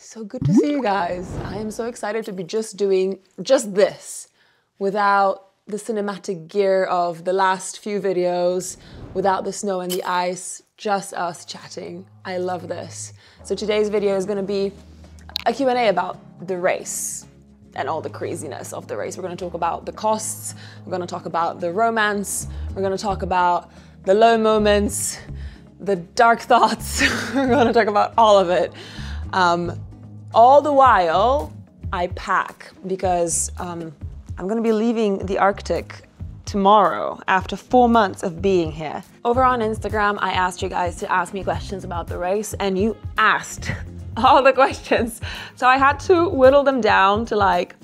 So good to see you guys. I am so excited to be just doing just this without the cinematic gear of the last few videos, without the snow and the ice, just us chatting. I love this. So today's video is gonna be a Q&A about the race and all the craziness of the race. We're gonna talk about the costs, we're gonna talk about the romance, we're gonna talk about the low moments, the dark thoughts, we're gonna talk about all of it. All the while, I pack because I'm gonna be leaving the Arctic tomorrow after 4 months of being here. Over on Instagram, I asked you guys to ask me questions about the race and you asked all the questions. So I had to whittle them down to like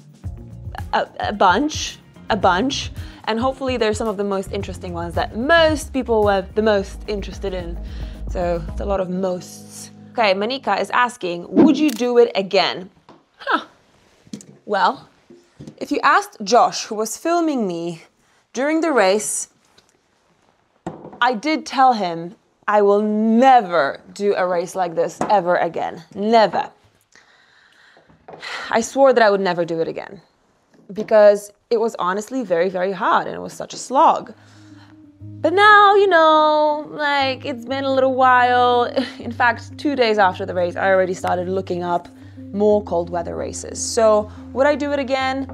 a bunch, and hopefully there's some of the most interesting ones that most people were the most interested in. So it's a lot of mosts. Okay, Monika is asking, would you do it again? Well, if you asked Josh, who was filming me during the race, I did tell him I will never do a race like this ever again. Never. I swore that I would never do it again because it was honestly very, very hard and it was such a slog. But now, you know, like it's been a little while. In fact, 2 days after the race, I already started looking up more cold weather races. So would I do it again?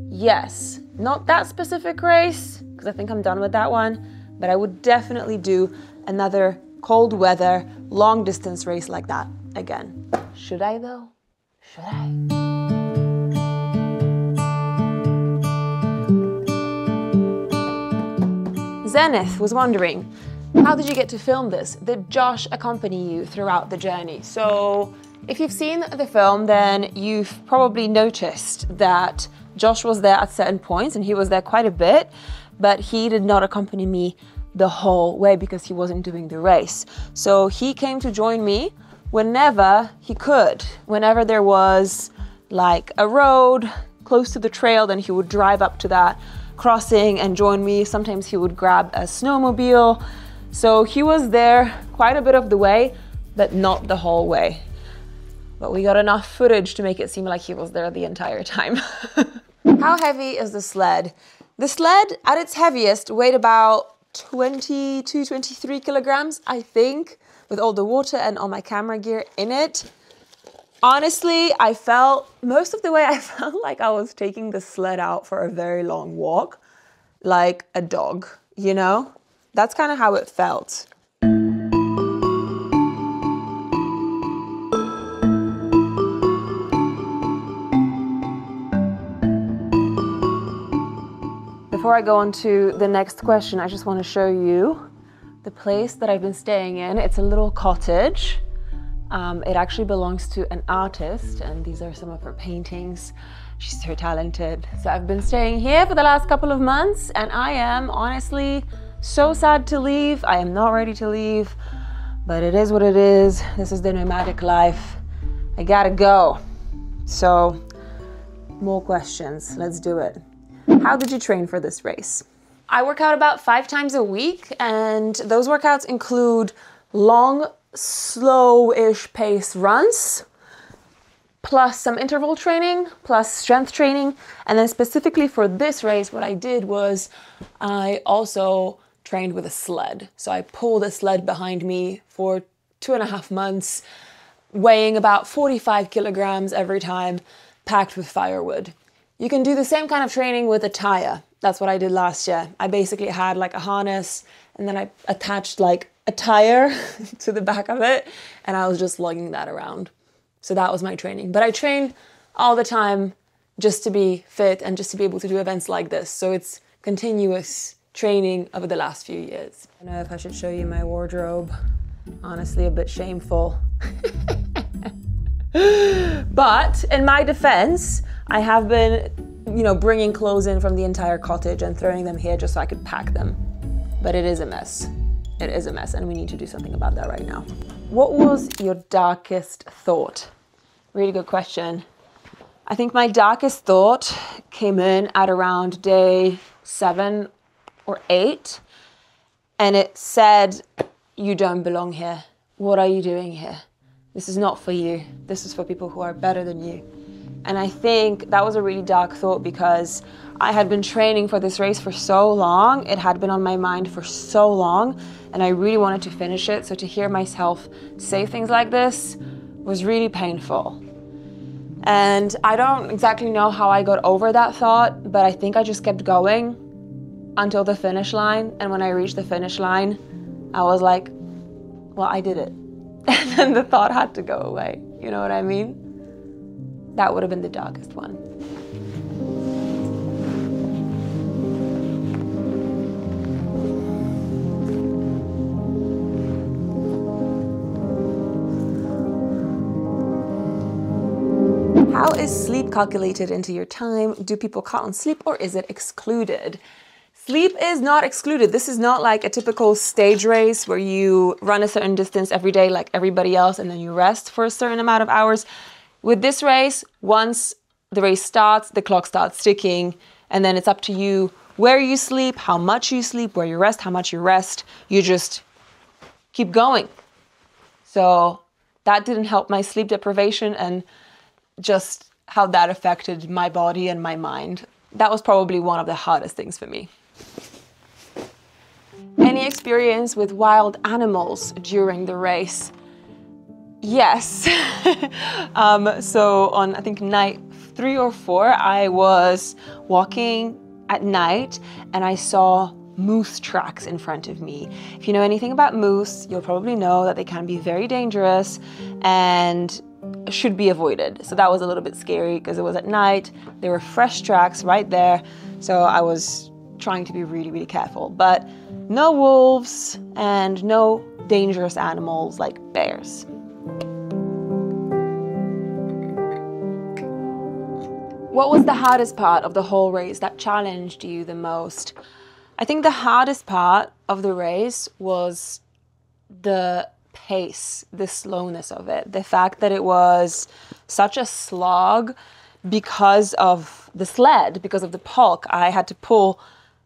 Yes. Not that specific race, because I think I'm done with that one, but I would definitely do another cold weather, long distance race like that again. Should I though? Should I? Zenith was wondering, how did you get to film this? Did Josh accompany you throughout the journey? So if you've seen the film, then you've probably noticed that Josh was there at certain points and he was there quite a bit, but he did not accompany me the whole way because he wasn't doing the race. So he came to join me whenever he could. Whenever there was like a road close to the trail, then he would drive up to that crossing and join me. Sometimes he would grab a snowmobile. So he was there quite a bit of the way, but not the whole way. But we got enough footage to make it seem like he was there the entire time. How heavy is the sled? The sled at its heaviest weighed about 22, 23 kilograms, I think, with all the water and all my camera gear in it. Honestly, I felt, most of the way I felt like I was taking the sled out for a very long walk, like a dog, you know? That's kind of how it felt. Before I go on to the next question, I just want to show you the place that I've been staying in. It's a little cottage. It actually belongs to an artist, and these are some of her paintings. She's so talented. So I've been staying here for the last couple of months, and I am honestly so sad to leave. I am not ready to leave, but it is what it is. This is the nomadic life. I gotta go. So, more questions. Let's do it. How did you train for this race? I work out about 5 times a week, and those workouts include long, slow-ish pace runs, plus some interval training, plus strength training. And then specifically for this race, what I did was I also trained with a sled. So I pulled a sled behind me for 2.5 months, weighing about 45 kilograms every time, packed with firewood. You can do the same kind of training with a tire. That's what I did last year. I basically had like a harness and then I attached like a tire to the back of it and I was just lugging that around. So that was my training. But I train all the time just to be fit and just to be able to do events like this. So it's continuous training over the last few years. I don't know if I should show you my wardrobe. Honestly, a bit shameful. But in my defense, I have been, you know, bringing clothes in from the entire cottage and throwing them here just so I could pack them. But it is a mess. It is a mess and we need to do something about that right now. What was your darkest thought? Really good question. I think my darkest thought came in at around day 7 or 8. And it said, you don't belong here. What are you doing here? This is not for you. This is for people who are better than you. And I think that was a really dark thought because I had been training for this race for so long. It had been on my mind for so long, and I really wanted to finish it. So to hear myself say things like this was really painful. And I don't exactly know how I got over that thought, but I think I just kept going until the finish line. And when I reached the finish line, I was like, well, I did it. And then the thought had to go away. You know what I mean? That would have been the darkest one. How is sleep calculated into your time? Do people count on sleep or is it excluded? Sleep is not excluded. This is not like a typical stage race where you run a certain distance every day like everybody else and then you rest for a certain amount of hours. With this race, once the race starts, the clock starts ticking, and then it's up to you where you sleep, how much you sleep, where you rest, how much you rest. You just keep going. So that didn't help my sleep deprivation and just how that affected my body and my mind. That was probably one of the hardest things for me. Any experience with wild animals during the race? Yes. So on, I think, night 3 or 4, I was walking at night and I saw moose tracks in front of me. If you know anything about moose, you'll probably know that they can be very dangerous and should be avoided. So that was a little bit scary because it was at night. There were fresh tracks right there. So I was trying to be really, really careful. But no wolves and no dangerous animals like bears. What was the hardest part of the whole race that challenged you the most? I think the hardest part of the race was the pace, the slowness of it. The fact that it was such a slog because of the sled, because of the pulk. I had to pull,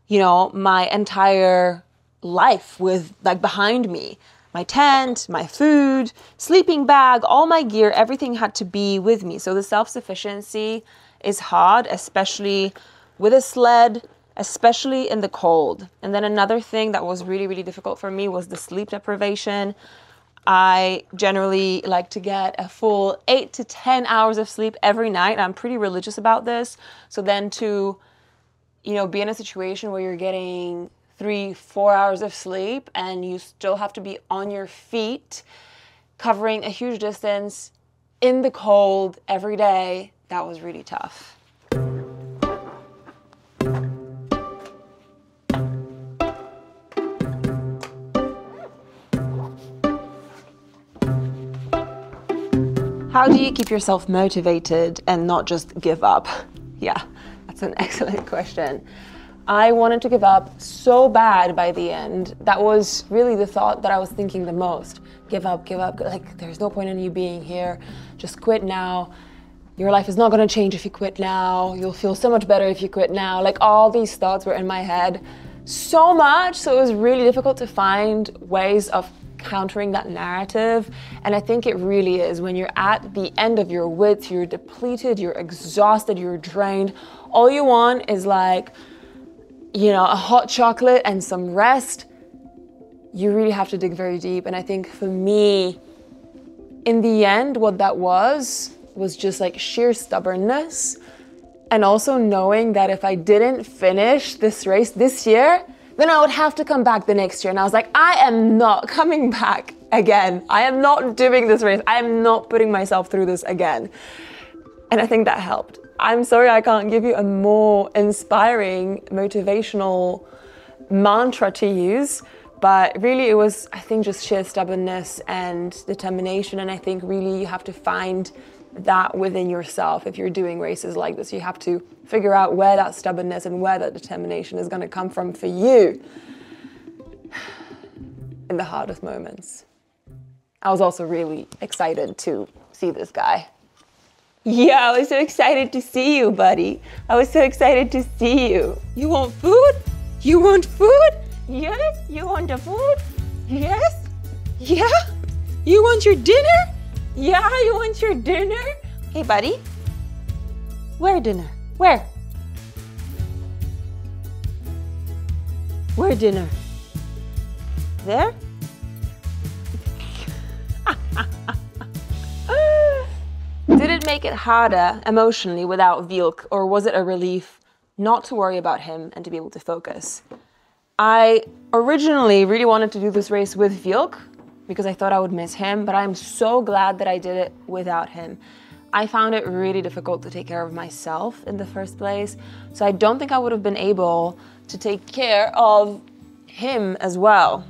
you know, my entire life with, like, behind me. My tent, my food, sleeping bag, all my gear, everything had to be with me. So the self-sufficiency is hard, especially with a sled, especially in the cold. And then another thing that was really, really difficult for me was the sleep deprivation. I generally like to get a full 8 to 10 hours of sleep every night. I'm pretty religious about this. So then to, you know, be in a situation where you're getting 3-4 hours of sleep and you still have to be on your feet, covering a huge distance in the cold every day, that was really tough. How do you keep yourself motivated and not just give up? Yeah, that's an excellent question. I wanted to give up so bad by the end. That was really the thought that I was thinking the most. Give up, like there's no point in you being here. Just quit now. Your life is not gonna change if you quit now. You'll feel so much better if you quit now. Like all these thoughts were in my head so much, so it was really difficult to find ways of countering that narrative. And I think it really is when you're at the end of your wits, you're depleted, you're exhausted, you're drained. All you want is, like, you know, a hot chocolate and some rest. You really have to dig very deep. And I think for me, in the end, what that was just like sheer stubbornness. And also knowing that if I didn't finish this race this year, then I would have to come back the next year. And I was like, I am not coming back again. I am not doing this race. I am not putting myself through this again. And I think that helped. I'm sorry I can't give you a more inspiring, motivational mantra to use, but really it was, I think, just sheer stubbornness and determination. And I think really you have to find that within yourself. If you're doing races like this, you have to figure out where that stubbornness and where that determination is going to come from for you in the hardest moments. I was also really excited to see this guy. Yeah, I was so excited to see you, buddy. I was so excited to see you. You want food? You want food? Yes? You want the food? Yes? Yeah? You want your dinner? Yeah, you want your dinner? Hey, buddy. Where dinner? Where? Where dinner? There? Did it make it harder emotionally without Wheelock, or was it a relief not to worry about him and to be able to focus? I originally really wanted to do this race with Wheelock because I thought I would miss him, but I'm so glad that I did it without him. I found it really difficult to take care of myself in the first place, so I don't think I would have been able to take care of him as well.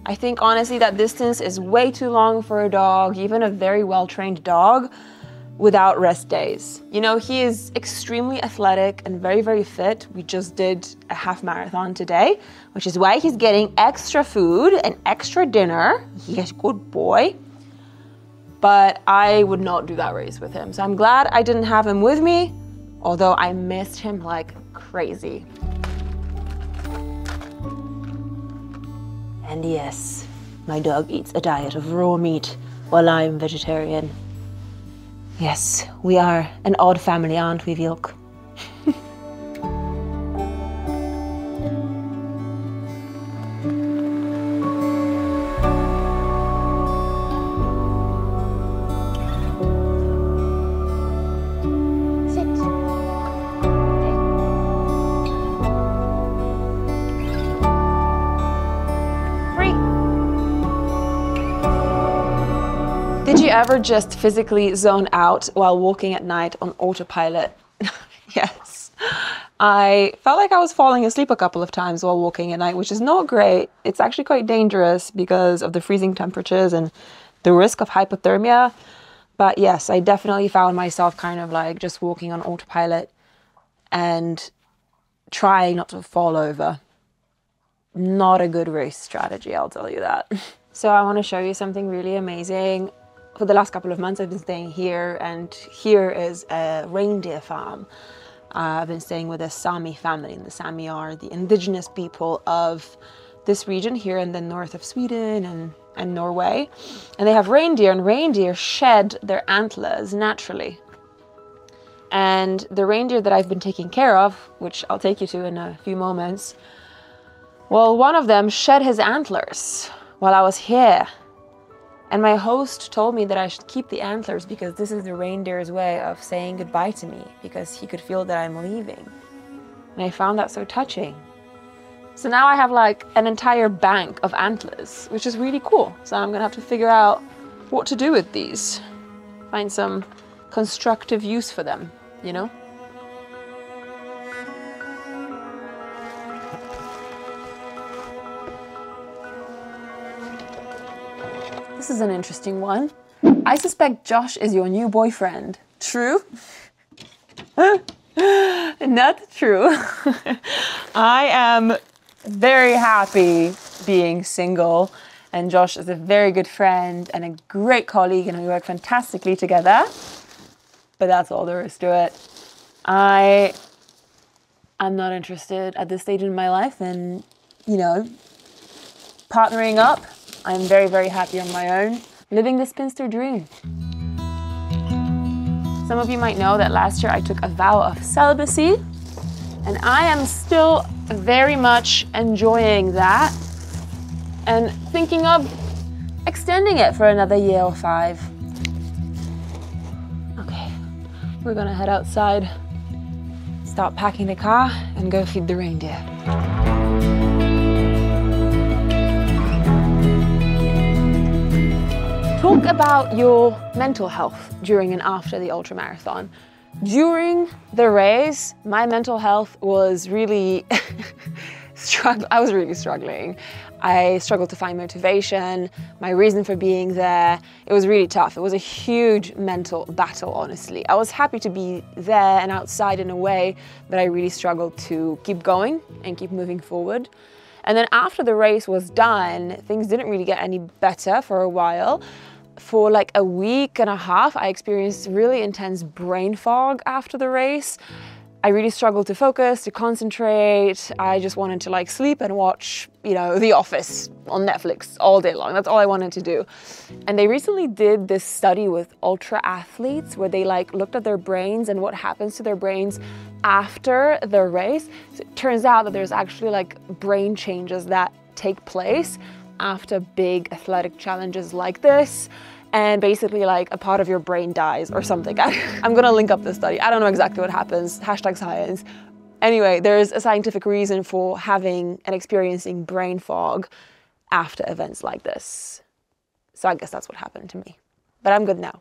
I think honestly that distance is way too long for a dog, even a very well-trained dog, without rest days. You know, he is extremely athletic and very, very fit. We just did a half marathon today, which is why he's getting extra food and extra dinner. He's a good boy. But I would not do that race with him. So I'm glad I didn't have him with me, although I missed him like crazy. And yes, my dog eats a diet of raw meat while I'm vegetarian. Yes, we are an odd family, aren't we, Wheelock? Did you ever just physically zone out while walking at night on autopilot? Yes. I felt like I was falling asleep a couple of times while walking at night, which is not great. It's actually quite dangerous because of the freezing temperatures and the risk of hypothermia. But yes, I definitely found myself kind of like just walking on autopilot and trying not to fall over. Not a good race strategy, I'll tell you that. So I want to show you something really amazing. For the last couple of months, I've been staying here, and here is a reindeer farm. I've been staying with a Sami family, and the Sami are the indigenous people of this region here in the north of Sweden and Norway. And they have reindeer, and reindeer shed their antlers naturally. And the reindeer that I've been taking care of, which I'll take you to in a few moments, well, one of them shed his antlers while I was here. And my host told me that I should keep the antlers because this is the reindeer's way of saying goodbye to me, because he could feel that I'm leaving. And I found that so touching. So now I have like an entire bank of antlers, which is really cool. So I'm gonna have to figure out what to do with these. Find some constructive use for them, you know? This is an interesting one. I suspect Josh is your new boyfriend. True? Not true. I am very happy being single, and Josh is a very good friend and a great colleague, and we work fantastically together. But that's all there is to it. I'm not interested at this stage in my life in, you know, partnering up. I'm very, very happy on my own, living the spinster dream. Some of you might know that last year I took a vow of celibacy, and I am still very much enjoying that and thinking of extending it for another year or 5. Okay, we're gonna head outside, start packing the car, and go feed the reindeer. Talk about your mental health during and after the ultramarathon. During the race, my mental health was really I was really struggling. I struggled to find motivation, my reason for being there. It was really tough. It was a huge mental battle, honestly. I was happy to be there and outside in a way, but I really struggled to keep going and keep moving forward. And then after the race was done, things didn't really get any better for a while. For like a week and a half, I experienced really intense brain fog after the race. I really struggled to focus, to concentrate. I just wanted to like sleep and watch, you know, The Office on Netflix all day long. That's all I wanted to do. And they recently did this study with ultra athletes where they like looked at their brains and what happens to their brains after the race. So it turns out that there's actually like brain changes that take place after big athletic challenges like this. And basically like a part of your brain dies or something. I'm gonna link up this study. I don't know exactly what happens, #science. Anyway, there's a scientific reason for having and experiencing brain fog after events like this. So I guess that's what happened to me. But I'm good now.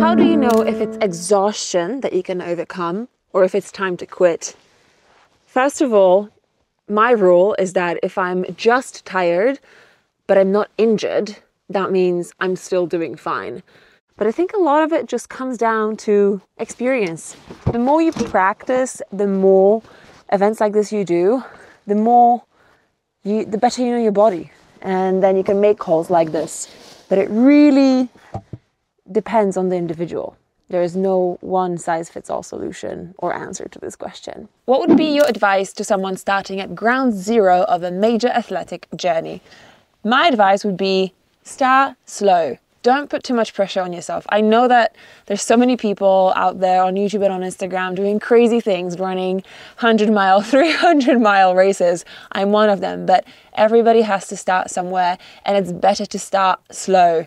How do you know if it's exhaustion that you can overcome or if it's time to quit? First of all, my rule is that if I'm just tired, but I'm not injured, that means I'm still doing fine. But I think a lot of it just comes down to experience. The more you practice, the more events like this you do, the better you know your body. And then you can make calls like this. But it really depends on the individual. There is no one size fits all solution or answer to this question. What would be your advice to someone starting at ground zero of a major athletic journey? My advice would be start slow. Don't put too much pressure on yourself. I know that there's so many people out there on YouTube and on Instagram doing crazy things, running 100-mile, 300-mile races. I'm one of them, but everybody has to start somewhere, and it's better to start slow.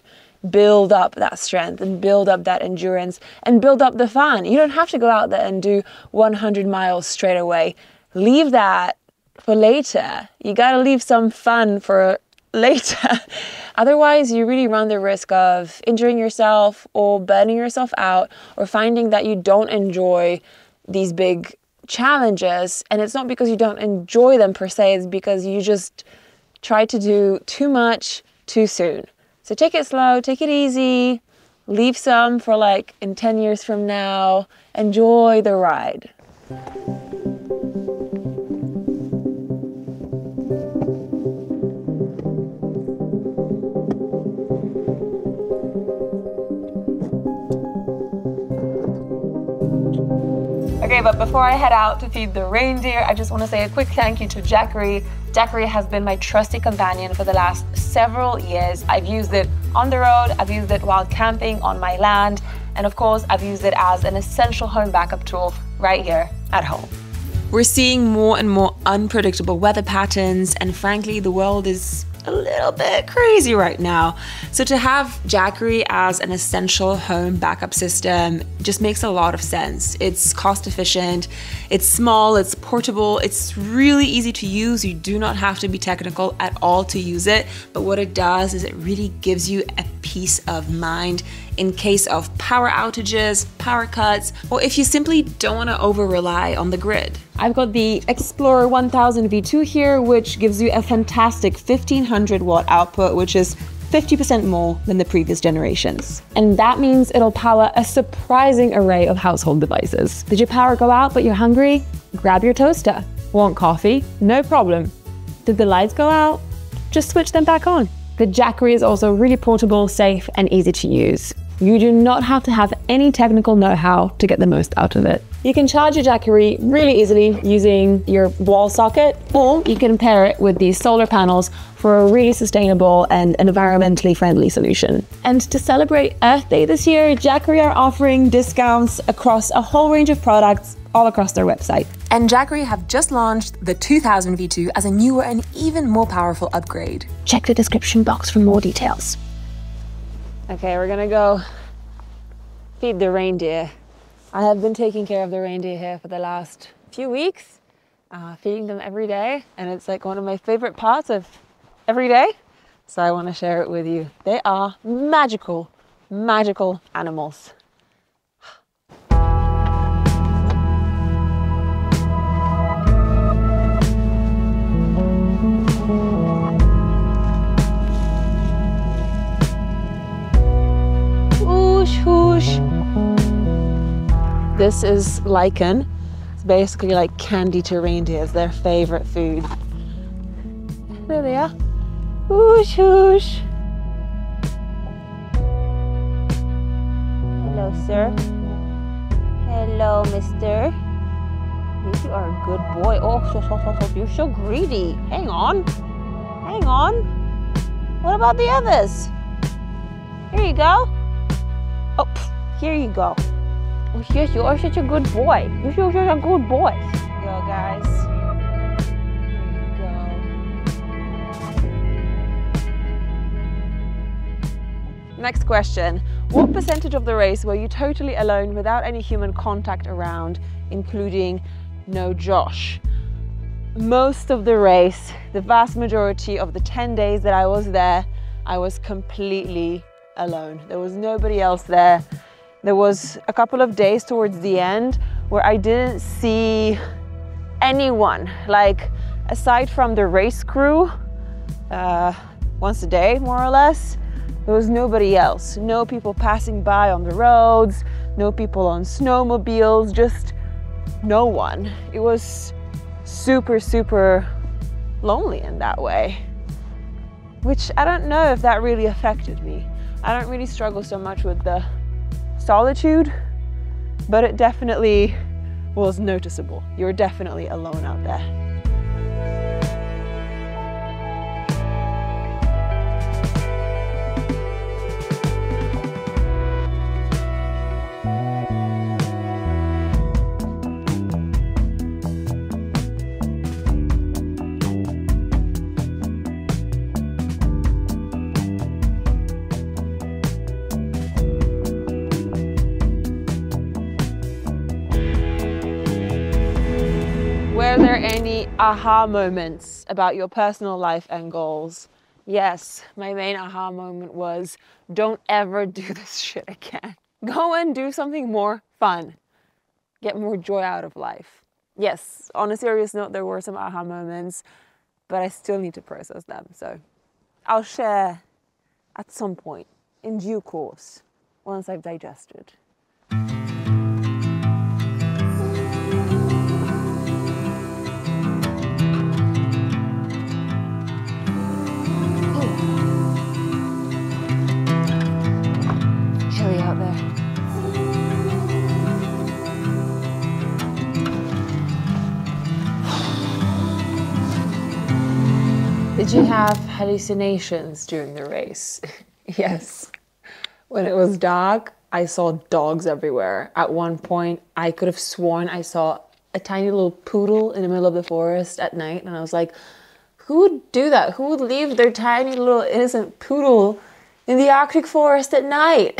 Build up that strength and build up that endurance and build up the fun. You don't have to go out there and do 100 miles straight away. Leave that for later. You gotta leave some fun for later. Otherwise, you really run the risk of injuring yourself or burning yourself out or finding that you don't enjoy these big challenges. And it's not because you don't enjoy them per se, it's because you just try to do too much too soon. So take it slow, take it easy, leave some for like in 10 years from now, enjoy the ride. Okay, but before I head out to feed the reindeer, I just want to say a quick thank you to Jackery. Jackery has been my trusty companion for the last several years. I've used it on the road, I've used it while camping on my land, and of course, I've used it as an essential home backup tool right here at home. We're seeing more and more unpredictable weather patterns, and frankly, the world is a little bit crazy right now. So to have Jackery as an essential home backup system just makes a lot of sense. It's cost efficient, it's small, it's portable, it's really easy to use. You do not have to be technical at all to use it, but what it does is it really gives you a peace of mind in case of power outages, power cuts, or if you simply don't want to over-rely on the grid. I've got the Explorer 1000 V2 here, which gives you a fantastic 1500 watt output, which is 50% more than the previous generations. And that means it'll power a surprising array of household devices. Did your power go out but you're hungry? Grab your toaster. Want coffee? No problem. Did the lights go out? Just switch them back on. The Jackery is also really portable, safe, and easy to use. You do not have to have any technical know-how to get the most out of it. You can charge your Jackery really easily using your wall socket, or you can pair it with these solar panels for a really sustainable and environmentally friendly solution. And to celebrate Earth Day this year, Jackery are offering discounts across a whole range of products all across their website. And Jackery have just launched the 2000 V2 as a newer and even more powerful upgrade. Check the description box for more details. Okay, we're gonna go feed the reindeer. I have been taking care of the reindeer here for the last few weeks, feeding them every day, and it's like one of my favorite parts of every day, so I want to share it with you. They are magical, magical animals. Whoosh, whoosh. This is lichen. It's basically like candy to reindeers, their favorite food. There they are. Whoosh, whoosh. Hello, sir. Hello, mister. You are a good boy. Oh, you're so greedy. Hang on. Hang on. What about the others? Here you go. Oh, here you go. Oh, yes, you are such a good boy. You're such a good boy. Here you go, guys. Next question. What percentage of the race were you totally alone without any human contact around, including no Josh? Most of the race, the vast majority of the 10 days that I was there, I was completely alone. There was nobody else there. There was a couple of days towards the end where I didn't see anyone, like aside from the race crew, once a day, more or less. There was nobody else. No people passing by on the roads, no people on snowmobiles, just no one. It was super, super lonely in that way, which I don't know if that really affected me. I don't really struggle so much with the solitude, but it definitely was noticeable. You're definitely alone out there. Were there any aha moments about your personal life and goals? Yes, my main aha moment was, don't ever do this shit again. Go and do something more fun. Get more joy out of life. Yes, on a serious note, there were some aha moments, but I still need to process them. So I'll share at some point, in due course, once I've digested. Out there. Did you have hallucinations during the race? Yes. When it was dark, I saw dogs everywhere. At one point, I could have sworn I saw a tiny little poodle in the middle of the forest at night, and I was like, who would do that? Who would leave their tiny little innocent poodle in the Arctic forest at night?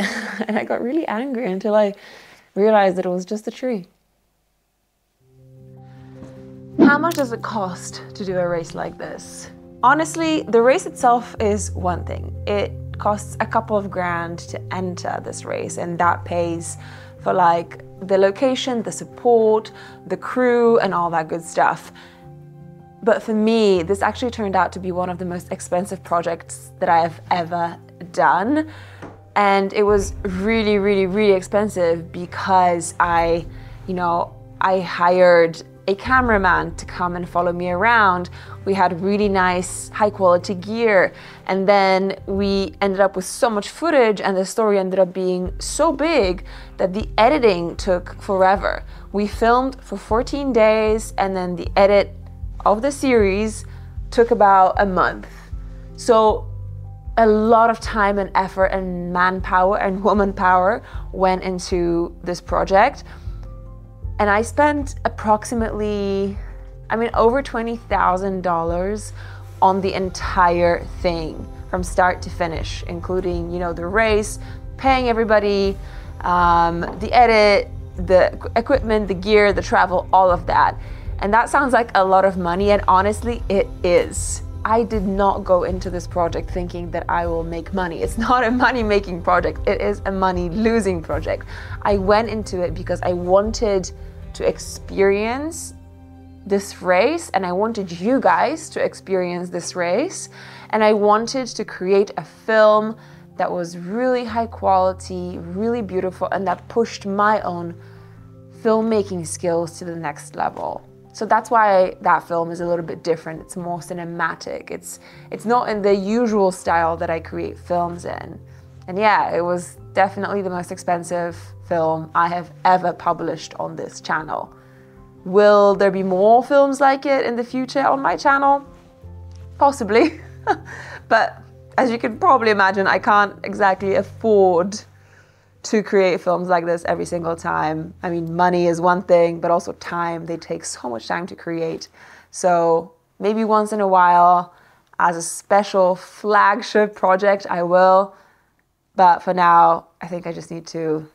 And I got really angry until I realized that it was just a tree. How much does it cost to do a race like this? Honestly, the race itself is one thing. It costs a couple of grand to enter this race, and that pays for like the location, the support, the crew, and all that good stuff. But for me, this actually turned out to be one of the most expensive projects that I have ever done. And it was really, really, really expensive because I hired a cameraman to come and follow me around. We had really nice, high quality gear. And then we ended up with so much footage, and the story ended up being so big that the editing took forever. We filmed for 14 days, and then the edit of the series took about a month. So a lot of time and effort and manpower and woman power went into this project. And I spent approximately, over $20,000 on the entire thing from start to finish, including, the race, paying everybody, the edit, the equipment, the gear, the travel, all of that. And that sounds like a lot of money, and honestly, it is. I did not go into this project thinking that I will make money. It's not a money-making project. It is a money-losing project. I went into it because I wanted to experience this race, and I wanted you guys to experience this race, and I wanted to create a film that was really high quality, really beautiful, and that pushed my own filmmaking skills to the next level. So that's why that film is a little bit different. It's more cinematic. It's not in the usual style that I create films in. And yeah, it was definitely the most expensive film I have ever published on this channel. Will there be more films like it in the future on my channel? Possibly. But as you can probably imagine, I can't exactly afford to create films like this every single time. I mean, money is one thing, but also time. They take so much time to create. So maybe once in a while, as a special flagship project, I will. But for now, I think I just need to,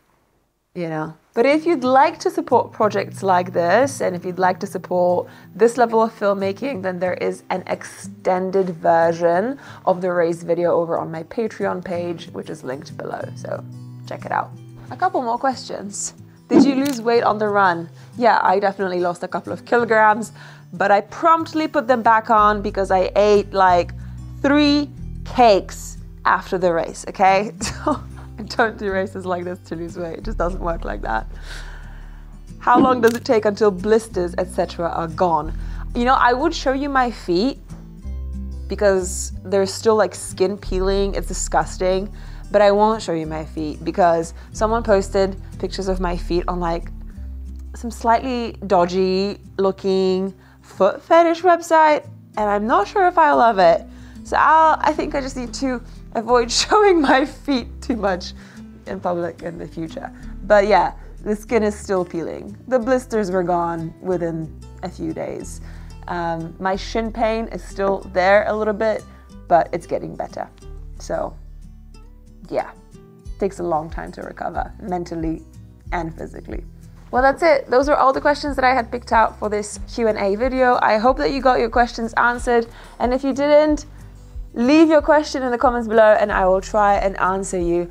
you know. But if you'd like to support projects like this, and if you'd like to support this level of filmmaking, then there is an extended version of the race video over on my Patreon page, which is linked below. So check it out. A couple more questions. Did you lose weight on the run? Yeah, I definitely lost a couple of kilograms, but I promptly put them back on because I ate like 3 cakes after the race, okay? So I don't do races like this to lose weight. It just doesn't work like that. How long does it take until blisters, etc. are gone? You know, I would show you my feet because there's still like skin peeling. It's disgusting. But I won't show you my feet because someone posted pictures of my feet on like some slightly dodgy looking foot fetish website, and I'm not sure if I love it. So I think I just need to avoid showing my feet too much in public in the future. But yeah, the skin is still peeling. The blisters were gone within a few days. My shin pain is still there a little bit, but it's getting better. So yeah, takes a long time to recover, mentally and physically. Well, that's it. Those are all the questions that I had picked out for this Q&A video. I hope that you got your questions answered. And if you didn't, leave your question in the comments below and I will try and answer you.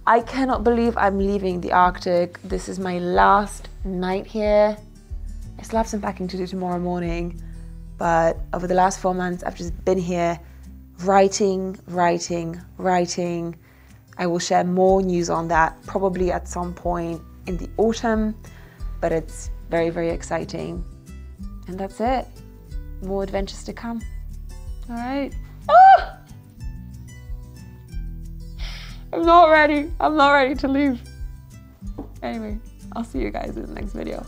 I cannot believe I'm leaving the Arctic. This is my last night here. I still have some packing to do tomorrow morning, but over the last 4 months, I've just been here writing. I will share more news on that probably at some point in the autumn, but it's very, very exciting. And that's it. More adventures to come. All right. Ah! I'm not ready to leave. Anyway, I'll see you guys in the next video.